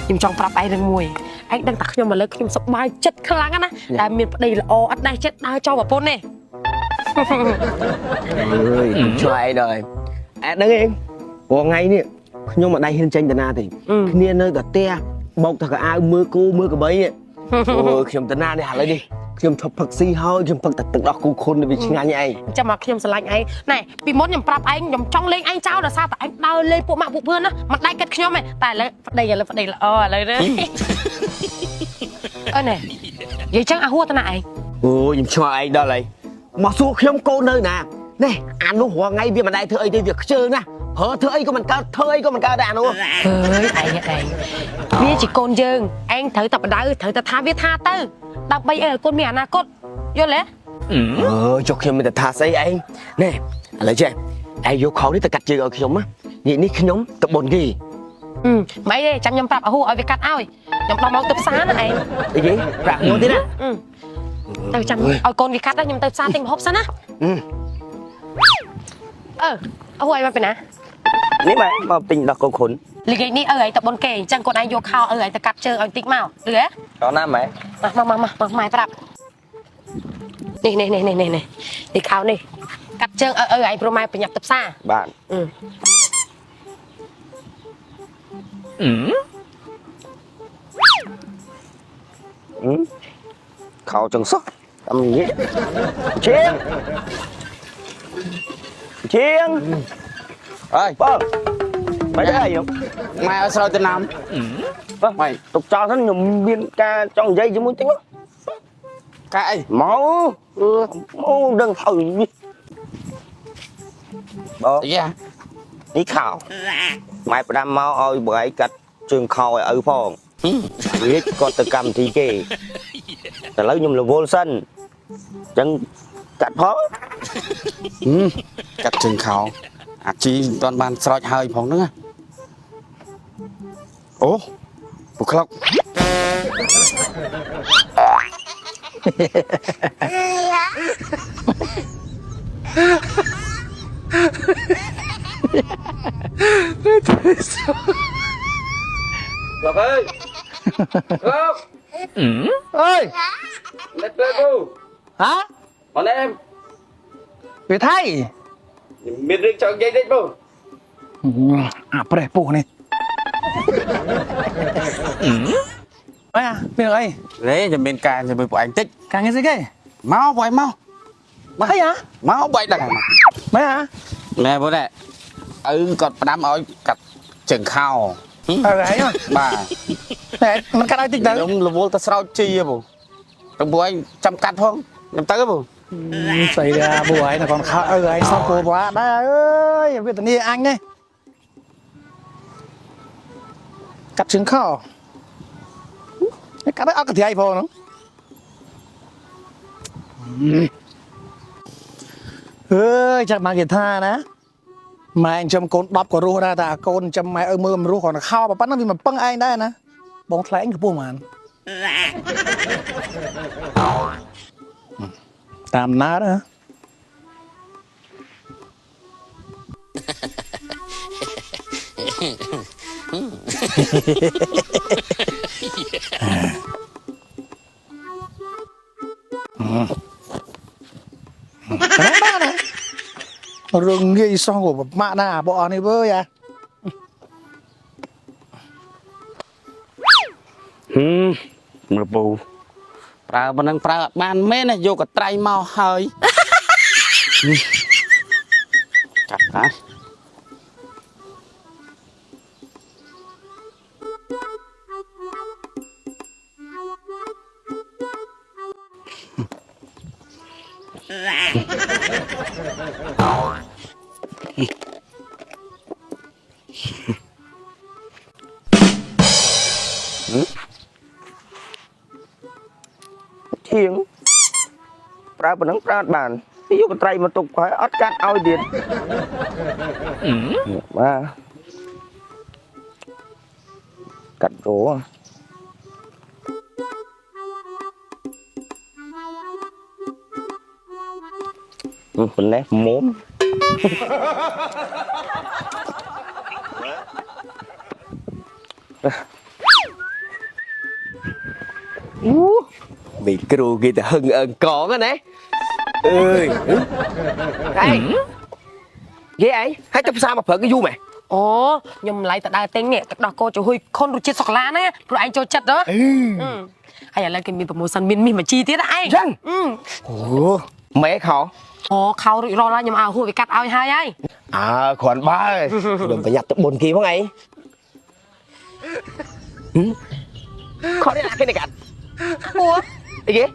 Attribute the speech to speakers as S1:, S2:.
S1: ខ្ញុំចង់ប្រាប់ឯងរឿងមួយឯងដឹងតែខ្ញុំមកលើខ្ញុំសប្បាយចិត្តខ្លាំងណាស់តែមានប្តីល្អអត់ដែរចិត្តដើរចោលប្រពន្ធទេ
S2: អើយឆ្លើយដល់អែដឹងឯងព្រោះថ្ងៃនេះខ្ញុំមិនដែរហ៊ានចេញទៅណាទេគ្នានៅតែផ្ទះបោកតែកៅអៅមើលគូមើលកបីអូយខ្ញុំទៅណានេះឥឡូវនេះខ្ញុំឈប់ផឹកស៊ីហើយខ្ញុំផឹកតែទឹកដោះគូខុនវាឆ្ងាញ់ឯង
S1: ចាំមកខ្ញុំស្រឡាញ់ឯងណែពីមុនខ្ញុំប្រាប់ឯងខ្ញុំចង់លេងឯងចោលដោយសារតែឯងដើរលេងពួកម៉ាក់ពួកភឿនណាមិនដៃកាត់ខ្ញុំទេតែឥឡូវប្តីល្អឥឡូវនេះអើណែនិយាយចឹងអាហួរទៅណាឯង
S2: អូខ្ញុំឆ្ងល់ឯងដល់ហើយមកសួរខ្ញុំកូននៅណាណែអានោះរាល់ថ្ងៃវាមិនដែរធ្វើអីទេវាខ្ជិលណាប្រើធ្វើអីក៏មិនកើតធ្វើអីក៏មិនកើតដែរអានោះ
S1: អើយឯងវាជាកូនយើងឯងត្រូវតែបដៅត្រូវតែថាវាថាទៅដើម្បីឲ្យកូនមានអនាគតយល់ទេ
S2: ចុះខ្ញុំមានតែថាស្អីឯងណែឥឡូវចេះឯងយកខោនេះទៅកាត់ជើងឲ្យខ្ញុំណានេះខ្ញុំទៅបុនគេ
S1: មិនទេចាំខ្ញុំប្រាប់អាហួរឲ្យវាកាត់ឲ្យខ្ញុំដល់មកទៅផ្សារណាឯង
S2: អីគេប្រាក់មួយទៀតណា
S1: ទៅចាំឲ្យកូនវាកាត់ខ្ញុំទៅផ្សារទិញម្ហូបសិនណាអាហួរឲ្យមកពីណា
S2: នេះមកទិញដោះគោខុន
S1: លីកនេះឲ្យទៅបុនគេអញ្ចឹងគាត់ឯងយកខោឲ្យទៅកាត់ជើងឲ្យតិចមកលឺហ៎
S2: ដល់ណាម៉ែ
S1: មកម៉ែប្រាប់នេះខោនេះកាត់ជើងឲ្យព្រោះម៉ែប្រញាប់ទៅផ្សារ
S2: បាទខោចឹងសោះតាមនេះជាងអើយបងមិនអីម៉ែឲ្យស្រោចទៅណាំបងម៉ែទុកចោលហ្នឹងខ្ញុំមានការចង់និយាយជាមួយតិចមកកាអីមកដឹងហើយបងយ៉ានេះខោម៉ែផ្ដាំមកឲ្យបងឯងកាត់ជើងខោឲ្យឪផងវាគាត់ទៅកម្មវិធីគេតែឥឡូវខ្ញុំរវល់សិនអញ្ចឹងកាត់ផង
S3: កាត់ជើងខោអាជីមិនទាន់បានស្រោចហើយផងហ្នឹងអូពូក្លុក
S2: លោកអើយលោកអើយអ្នកទៅគូ
S4: ហ៎
S2: បងអែម
S4: វាថៃ
S2: មានរឿងចង់និយាយតិចបង
S4: អាប្រេះពូនេះអីមានអី
S3: លេចាំមានការជាមួយពួកឯងតិច
S4: ការងារស្អីគេ
S3: មកពួកឯងមក
S4: អីហ៎
S3: មកបែកដឹង
S4: ម៉េចហ៎
S3: ណែបងណែឪគាត់ផ្ដាំឲ្យកាត់ជើងខោ
S4: ហើយ
S3: បាទ
S4: តែមិនកាត់ឲ្យតិចទៅ
S3: ខ្ញុំរវល់ទៅស្រោចជីហ៎បងទៅពួកឯងចាំកាត់ផងខ្ញុំទៅហ៎បង
S4: ស្អីដែរពួកឯងតែcònខោឯងសោះពូបាដែរអើយវេទនាអញនេះកាត់ជើងខោកាត់ឲ្យអត់កន្ត្រៃផងហ្នឹងអើយចាក់មកគេថាណាម៉ែអញ្ចឹមកូន10ក៏រស់ដែរតែកូនចាំម៉ែមើលមិនរស់គ្រាន់តែខោប៉ុណ្ណឹងវាមិនពឹងឯងដែរណាបងថ្លៃឯងខ្ពស់ហ្មងតាមណាណារឿងងាយសោះក៏ម៉ាក់ណាបងអស់នេះវើយ៉ា
S3: មើលពូប្រើប៉ុណ្ណឹងប្រើអត់បានមែនណាយកកត្រៃមកហើយចាប់ណា
S2: ធៀងប្រើប៉ុណ្ណឹងប្រើអត់បានយកកន្ត្រៃមកទុកហើយអត់កាត់ឲ្យទៀតបាទកាត់រោប៉ុណ្ណេះមុំ bị cừu kia thì hưng còn á nè ơi ai ghê ấy hay chấp sao mà phở cái du mày
S1: អូខ្ញុំឡៃតដើរទិញនេះទឹកដោះគោចំហុយខុនរសជាតិសូកូឡាណាព្រោះឯងចូលចិត្តហ៎ហើយឥឡូវគេមានប្រម៉ូសិនមានមីសមួយជីទៀតឯង
S2: ចឹងម៉ែខោ
S1: អូខោរួចរាល់ហើយខ្ញុំឲ្យហួរវាកាត់ឲ្យហើយ
S2: គ្រាន់បើខ្ញុំប្រយ័ត្នទៅបុនគេផងអីខោនេះអាគេនេះកាត់
S1: ហួរ
S2: អីគេ